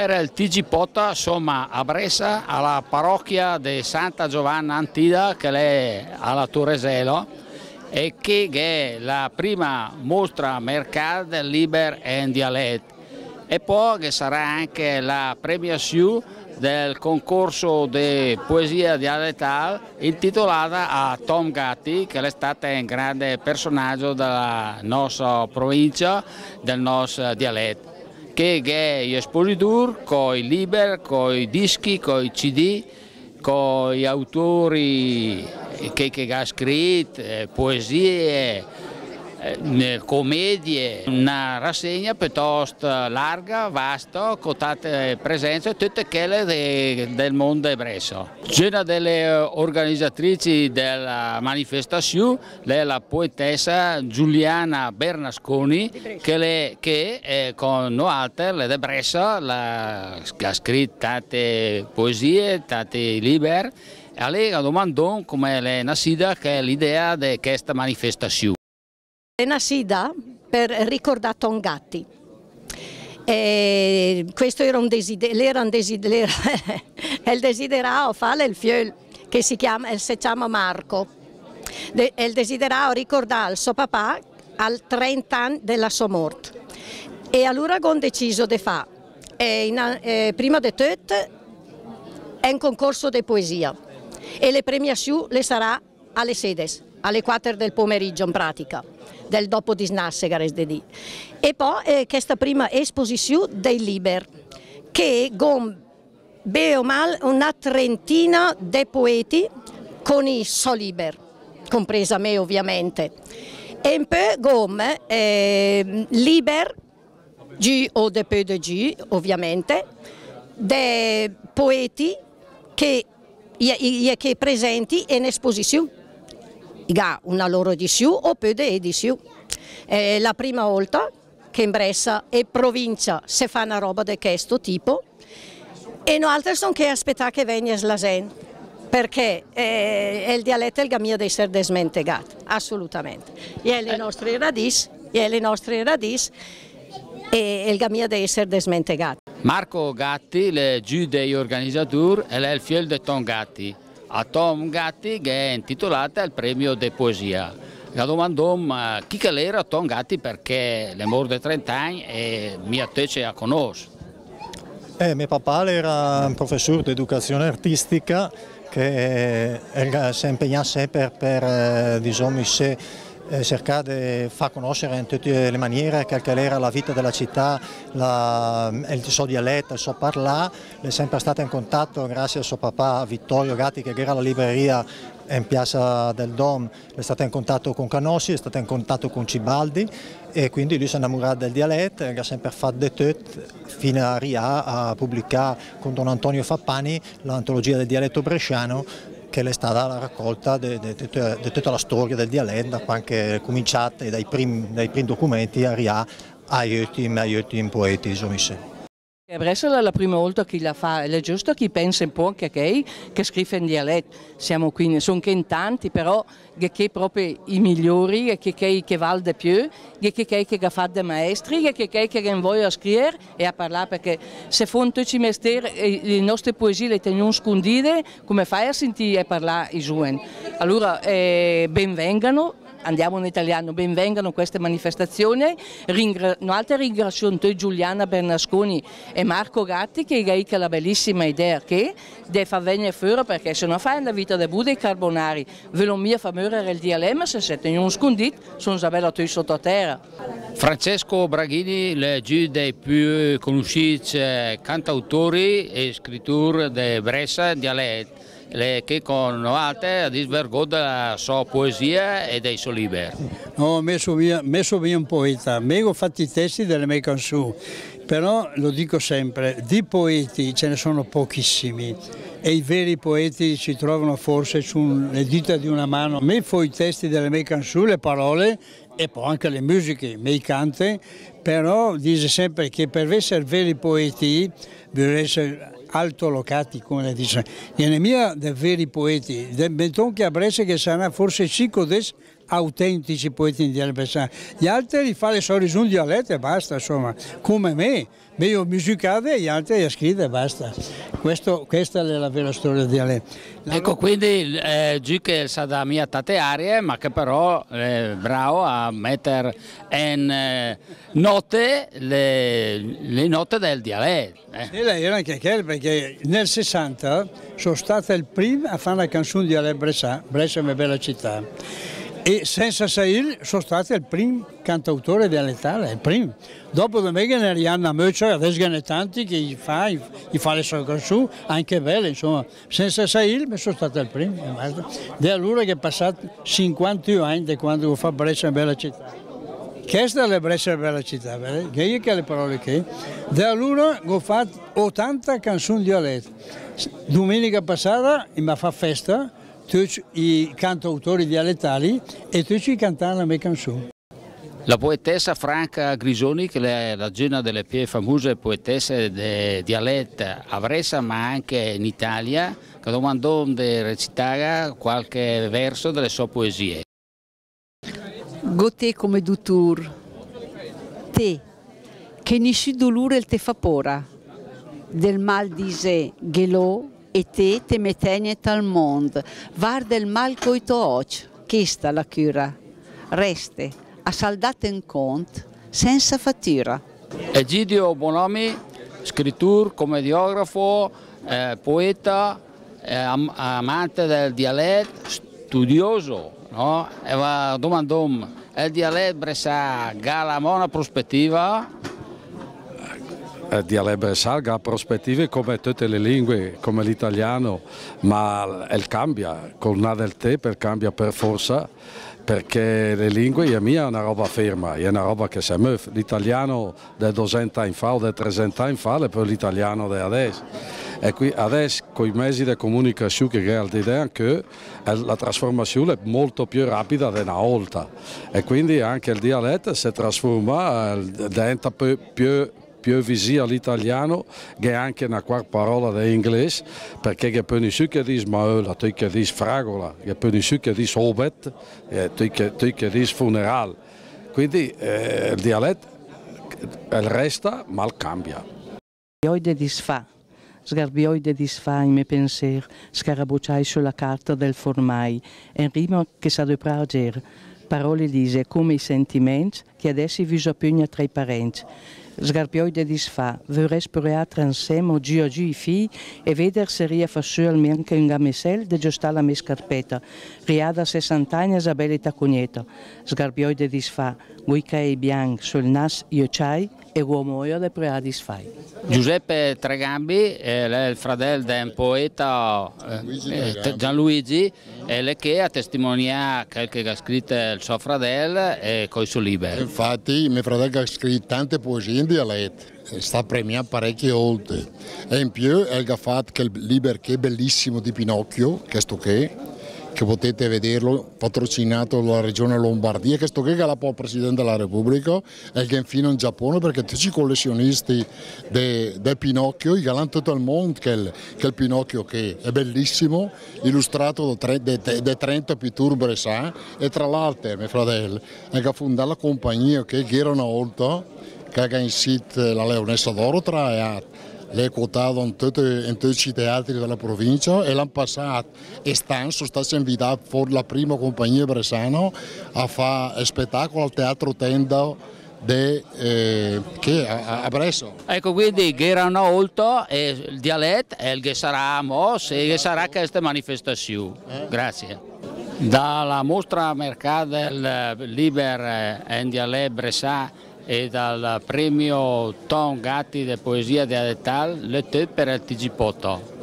Per il TG Pota, insomma, a Bressa, alla parrocchia di Santa Giovanna Antida, che è alla Torreselo, e che è la prima mostra mercato liber en dialetto. E poi che sarà anche la premiazione del concorso di poesia dialettale intitolata a Tom Gatti, che è stato un grande personaggio della nostra provincia, del nostro dialetto, che è espositore con i libri, con i dischi, con i CD, con gli autori che ha scritto, poesie, commedie, una rassegna piuttosto larga, vasta, con tante presenze, tutte quelle del mondo ebresso. Una delle organizzatrici della manifestazione è la poetessa Giuliana Bernasconi, che con noi altri, le de Bressa, ha scritto tante poesie, tanti libri, e lei ha domandato come è nascita l'idea di questa manifestazione. È nascita per ricordare Tom Gatti. Questo era un desiderio, è il desiderio fare il figlio che si chiama Marco. Il desiderio ricordare il suo papà al 30 anni della sua morte. E allora ho deciso di fare, prima di tutto, un concorso di poesia e le premiazioni le sarà alle 16, alle 4 del pomeriggio in pratica, del dopo di Snassegares di dì. E poi questa prima esposizione dei libri, che con bene o male una trentina di poeti con i suoi libri, compresa me ovviamente. E un po' come libri, G o de peu de G ovviamente, dei poeti che presenti in esposizione. Ha una loro edizione o più di edizione. È la prima volta che in Bressa e provincia si fa una roba di questo tipo e noi altri sono che aspettare che venga slasen, perché il dialetto è il mio di essere desmentegato, assolutamente. E le nostre radici, e il mio di essere desmentegato. Marco Gatti, il giù degli organizzatori, è il figlio di Tom Gatti. A Tom Gatti che è intitolata il premio di poesia. La domandò chi che era Tom Gatti perché le morte di 30 anni e mia tece la conosce. Mio papà era un professore di educazione artistica che si impegnava sempre per diciamo, cercare di far conoscere in tutte le maniere quella che era la vita della città, il suo dialetto, il suo parlare. È sempre stato in contatto grazie al suo papà Vittorio Gatti, che era la libreria in piazza del Dom, è stato in contatto con Canossi, è stato in contatto con Cibaldi e quindi lui si è innamorato del dialetto e ha sempre fatto di tutto fino a arrivare a pubblicare con Don Antonio Fappani l'antologia del dialetto bresciano, che è stata la raccolta di tutta la storia del dialetto, anche cominciata dai primi documenti a arrivare agli ultimi poeti, diciamo. Brescia è la prima volta che la fa, è giusto che pensa un po' anche a chi che scrive in dialetto. Siamo qui, sono in tanti, però che proprio i migliori, che vale di più, che ha fatto dei maestri, che non vogliono scrivere e a parlare, perché se fanno tutti i mestieri, le nostre poesie le teniamo scondite, come fai a sentire parlare i giovani? Allora, benvengano. Andiamo in italiano, benvengano queste manifestazioni. Noi ringraziamo Giuliana Bernasconi e Marco Gatti che ha la bellissima idea che deve far venire fuori, perché se non fai la vita di Buda e carbonari, vogliono mia far morire il dialetto, ma se siete non sconditi, sono già bello tutti sottoterra. Francesco Braghini è uno dei più conosciuti cantautori e scrittori di Bressa in dialetto, che con altri ha disvergò della sua poesia e dei suoi libri. Ho messo via un poeta, ho fatto i testi delle mie canzoni, però lo dico sempre, di poeti ce ne sono pochissimi e i veri poeti si trovano forse sulle dita di una mano. A me fo i testi delle mie canzoni, le parole e poi anche le musiche, i canti, però dice sempre che per essere veri poeti bisogna essere altolocati, come dice. E ne mia dei veri poeti, metton che a Brescia che sarà forse 5 o 10 autentici poeti in dialetto bresciano. Gli altri fanno le solite un dialetto e basta, insomma, come me. Io musicate e gli altri scrivono e basta. Questa è la vera storia del dialetto. Ecco, quindi giù che sa da mia tante aree, ma che però è bravo a mettere in note le note del dialetto. Sì, lei era anche quello, perché nel 60 sono stato il primo a fare una canzone di dialetto bresciano, Brescia è una bella città. E senza Sail sono stato il primo cantautore dialettale, il primo. Dopo di me che ne arrivano a Möccia, adesso ce ne tanti che gli fa le sue canzoni, anche belle, insomma. Senza Sail sono stato il primo. Da allora che è passato 50 anni da quando ho fatto Brescia è una bella città. Questa è la Brescia è una bella città, che è che le parole che. Da allora ho fatto 80 canzoni dialetto. Domenica passata mi ha fatto festa tutti i cantautori dialettali e tutti cantano le mie canzoni. La poetessa Franca Grisoni, che è la una delle più famose poetesse di dialetto a Brescia ma anche in Italia, che domandò di recitare qualche verso delle sue poesie. Gote come dutur, te, che nessun dolore te fa pora, del mal dise gelò, e te mettenet al mondo, var del mal coito oc, questa la cura, reste a saldate in conto, senza fattura. Egidio Bonomi, scrittore, commediografo, poeta, amante del dialetto, studioso, no? E va domandò, il dialetto bresciano ha la buona prospettiva? Il dialetto bresciano ha prospettive come tutte le lingue, come l'italiano, ma cambia, con una del tempo cambia per forza, perché le lingue per me è una roba ferma, è una roba che si muove. L'italiano del 200 anni fa o del 300 anni fa è poi l'italiano di adesso. E qui adesso con i mezzi di comunicazione che ha l'idea che la trasformazione è molto più rapida di una volta e quindi anche il dialetto si trasforma, diventa più vicino all'italiano che anche una quarta parola di inglese, perché che poi nessuno che dice maula, tu che dice fragola, che poi nessuno che dice obet, tu che dice funeral. Quindi il dialetto resta ma cambia. Sgarbioide disfa in miei pensieri, scarabocciai sulla carta del formai, e rima che sa prager, parole lise come i sentimenti che adesso vi soppugna tra i parenti. Sgarbioide disfa, vorrei sperare insieme oggi i figli e vedere se riesce a fare almeno un gamesel de giusta la mia scarpetta, riada 60 anni a bellita cogneta. Sgarbioide disfa, vuoi che è bianco sul nas io c'hai, e uomo io de prea disfai. Giuseppe Tregambi è il fratello di un poeta Gianluigi che ha testimoniato quel che ha scritto il suo fratello e con il suo libro. Infatti mio fratello ha scritto tante poesie in dialetto, sta premiando parecchie volte e in più ha fatto quel libro che è bellissimo di Pinocchio, che potete vederlo, patrocinato dalla regione Lombardia, che sto che la il Presidente della Repubblica e che infine in Giappone, perché tutti i collezionisti del Pinocchio, i galanti tutto il mondo, che il Pinocchio che è bellissimo, illustrato da 30 pitture bresciane e tra l'altro mio fratello ha fondato la compagnia che era una volta, che ha in sito la Leonessa d'Oro tra lei è quotato in tutti i teatri della provincia e l'anno passato sono stati invitati per la prima compagnia bresciana a fare spettacolo al Teatro Tenda a Brescia. Ecco, quindi era una volta il dialetto e il che sarà e sarà questa manifestazione. Grazie. Dalla mostra mercato del Liber in dialetto bresciano e dal premio Tom Gatti di poesia dialettale, le per il TG Poto.